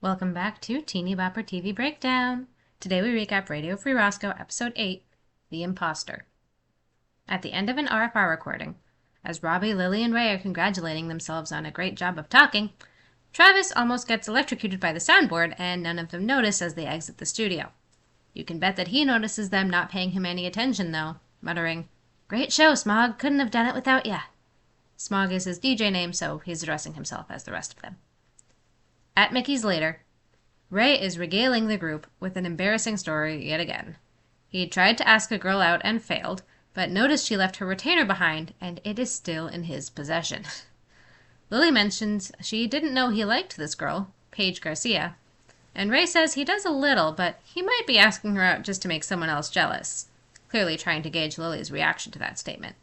Welcome back to Teeny Bopper TV Breakdown. Today we recap Radio Free Roscoe Episode 8, The Imposter. At the end of an RFR recording, as Robbie, Lily, and Ray are congratulating themselves on a great job of talking, Travis almost gets electrocuted by the soundboard and none of them notice as they exit the studio. You can bet that he notices them not paying him any attention though, muttering, "Great show, Smog. Couldn't have done it without ya." Smog is his DJ name, so he's addressing himself as the rest of them. At Mickey's later, Ray is regaling the group with an embarrassing story yet again. He tried to ask a girl out and failed, but noticed she left her retainer behind and it is still in his possession. Lily mentions she didn't know he liked this girl, Paige Garcia, and Ray says he does a little, but he might be asking her out just to make someone else jealous, clearly trying to gauge Lily's reaction to that statement.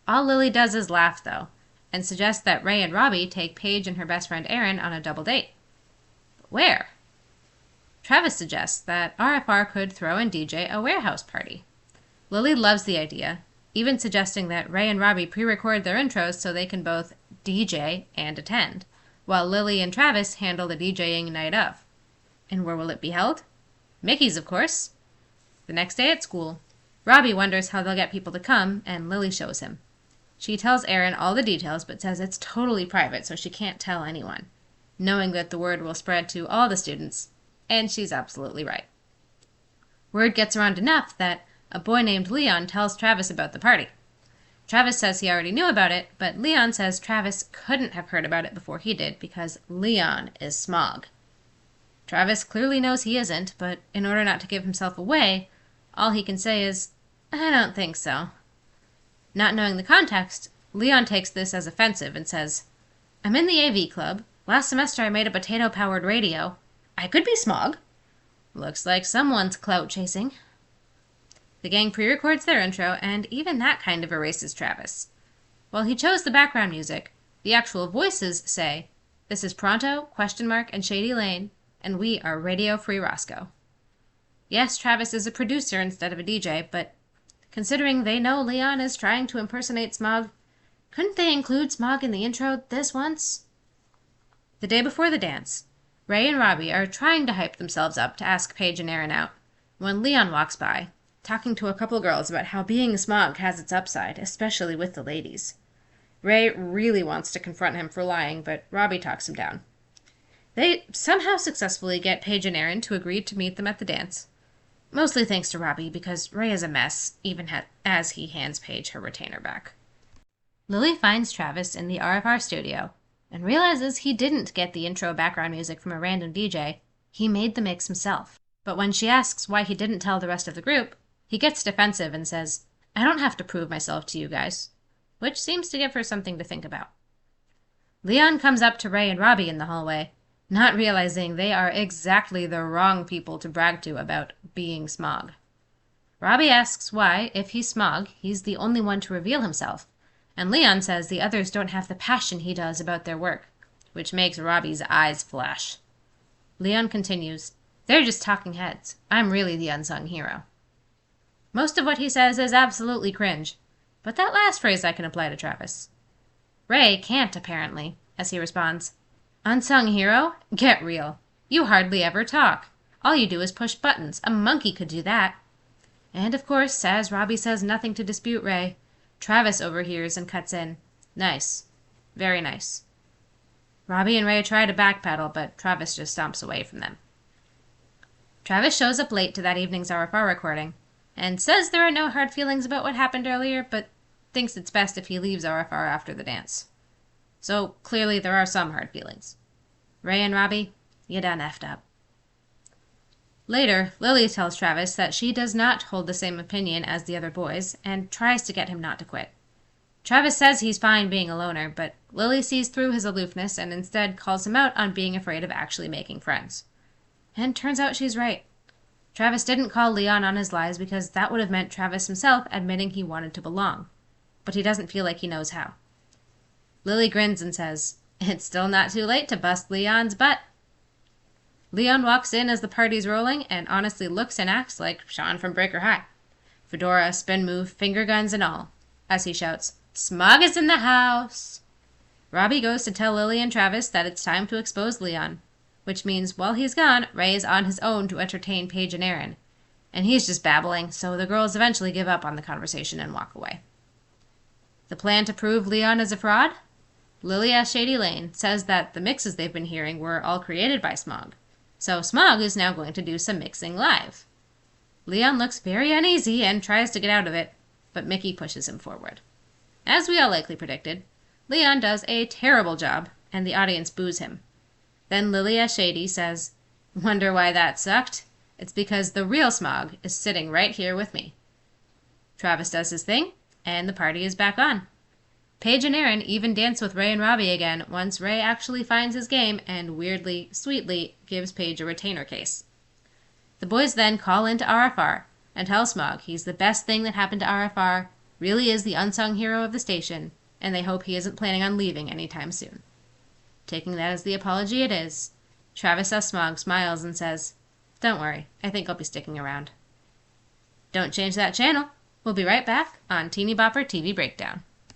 All Lily does is laugh, though, and suggests that Ray and Robbie take Paige and her best friend Erin on a double date. But where? Travis suggests that RFR could throw and DJ a warehouse party. Lily loves the idea, even suggesting that Ray and Robbie pre-record their intros so they can both DJ and attend, while Lily and Travis handle the DJing night of. And where will it be held? Mickey's, of course. The next day at school, Robbie wonders how they'll get people to come, and Lily shows him. She tells Erin all the details, but says it's totally private, so she can't tell anyone, knowing that the word will spread to all the students, and she's absolutely right. Word gets around enough that a boy named Leon tells Travis about the party. Travis says he already knew about it, but Leon says Travis couldn't have heard about it before he did because Leon is Smog. Travis clearly knows he isn't, but in order not to give himself away, all he can say is, "I don't think so." Not knowing the context, Leon takes this as offensive and says, "I'm in the AV club. Last semester I made a potato-powered radio. I could be Smog. Looks like someone's clout chasing." The gang pre-records their intro, and even that kind of erases Travis. While he chose the background music, the actual voices say, "This is Pronto, ? And Shady Lane, and we are Radio Free Roscoe." Yes, Travis is a producer instead of a DJ, but considering they know Leon is trying to impersonate Smog, couldn't they include Smog in the intro this once? The day before the dance, Ray and Robbie are trying to hype themselves up to ask Paige and Erin out, when Leon walks by, talking to a couple girls about how being Smog has its upside, especially with the ladies. Ray really wants to confront him for lying, but Robbie talks him down. They somehow successfully get Paige and Erin to agree to meet them at the dance. Mostly thanks to Robbie, because Ray is a mess, even as he hands Paige her retainer back. Lily finds Travis in the RFR studio and realizes he didn't get the intro background music from a random DJ. He made the mix himself. But when she asks why he didn't tell the rest of the group, he gets defensive and says, "I don't have to prove myself to you guys," which seems to give her something to think about. Leon comes up to Ray and Robbie in the hallway, not realizing they are exactly the wrong people to brag to about being Smog. Robbie asks why, if he's Smog, he's the only one to reveal himself, and Leon says the others don't have the passion he does about their work, which makes Robbie's eyes flash. Leon continues, "They're just talking heads. I'm really the unsung hero." Most of what he says is absolutely cringe, but that last phrase I can apply to Travis. Ray can't, apparently, as he responds, "Unsung hero? Get real. You hardly ever talk. All you do is push buttons. A monkey could do that." And of course, as Robbie says nothing to dispute Ray, Travis overhears and cuts in, "Nice. Very nice." Robbie and Ray try to backpedal, but Travis just stomps away from them. Travis shows up late to that evening's RFR recording, and says there are no hard feelings about what happened earlier, but thinks it's best if he leaves RFR after the dance. So clearly there are some hard feelings. Ray and Robbie, you done effed up. Later, Lily tells Travis that she does not hold the same opinion as the other boys and tries to get him not to quit. Travis says he's fine being a loner, but Lily sees through his aloofness and instead calls him out on being afraid of actually making friends. And turns out she's right. Travis didn't call Leon on his lies because that would have meant Travis himself admitting he wanted to belong, but he doesn't feel like he knows how. Lily grins and says, "It's still not too late to bust Leon's butt." Leon walks in as the party's rolling and honestly looks and acts like Sean from Breaker High. Fedora, spin move, finger guns and all, as he shouts, "Smog is in the house!" Robbie goes to tell Lily and Travis that it's time to expose Leon. which means while he's gone, Ray is on his own to entertain Paige and Erin. And he's just babbling, so the girls eventually give up on the conversation and walk away. The plan to prove Leon is a fraud? Lily asks Shady Lane says that the mixes they've been hearing were all created by Smog. So Smog is now going to do some mixing live. Leon looks very uneasy and tries to get out of it, but Mickey pushes him forward. As we all likely predicted, Leon does a terrible job, and the audience boos him. Then Lily as Shady says, "Wonder why that sucked? It's because the real Smog is sitting right here with me." Travis does his thing, and the party is back on. Paige and Erin even dance with Ray and Robbie again once Ray actually finds his game and weirdly, sweetly gives Paige a retainer case. The boys then call into RFR and tell Smog he's the best thing that happened to RFR, really is the unsung hero of the station, and they hope he isn't planning on leaving anytime soon. Taking that as the apology it is, Travis S. Smog smiles and says, "Don't worry, I think I'll be sticking around." Don't change that channel. We'll be right back on Teeny Bopper TV Breakdown.